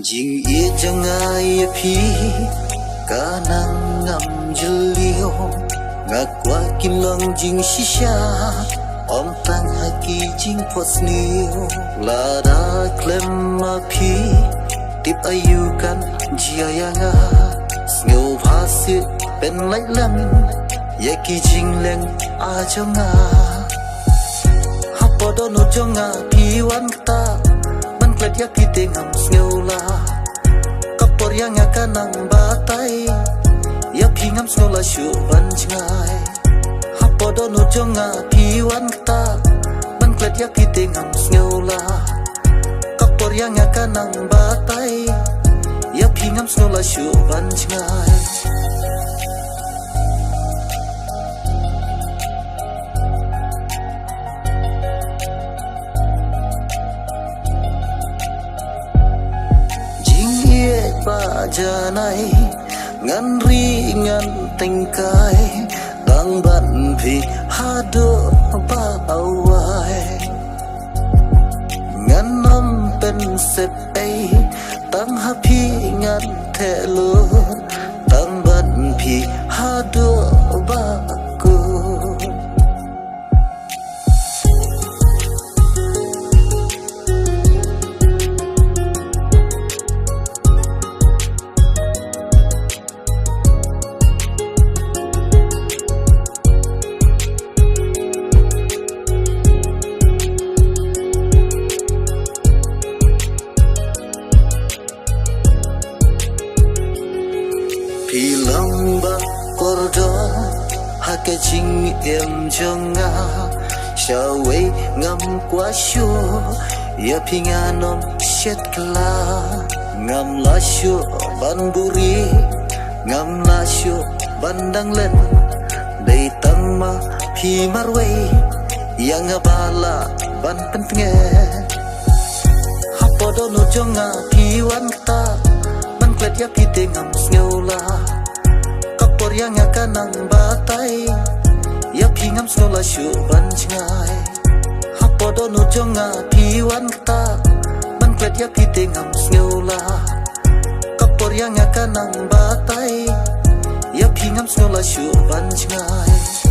Jing ia jangai pi kanang ngam jelio ngakwa kim long jing shisha om tang haki jing posnio lada klem pi tip ayukan jia yanga sngo bhasit pen lai lam yaki jing leng a jonga hapodo no jonga pi wan kta klet yak kita ngam sngola kapor yang akan nang batai yak ngam sngola shu ban chngai hapodo no jonga piwan kta ban klet yak kita ngam sngola kapor yang akan nang batai yak ngam sngola shu ban chngai janai ngan ri ngan tengkai tang ban phi hado ba awai ngan nam pen sep ai tang ha phi ngan the lu tang ban phi hado ba ku Pilang ba kordo hake jing em jonga shawe ngam kwa shu ya pinganom shet kla ngam la shu ban buri ngam la shu bandang len dei tang ma pi marwe yang bala ban pentnge hapodo no jonga pi wan kta klet yak kita ngam sngola kapor yang akan nang batai yak ngam sngola shu ban chngai hapodo no jonga piwan kta ban klet yak kita ngam sngola kapor yang akan nang batai yak ngam sngola shu ban chngai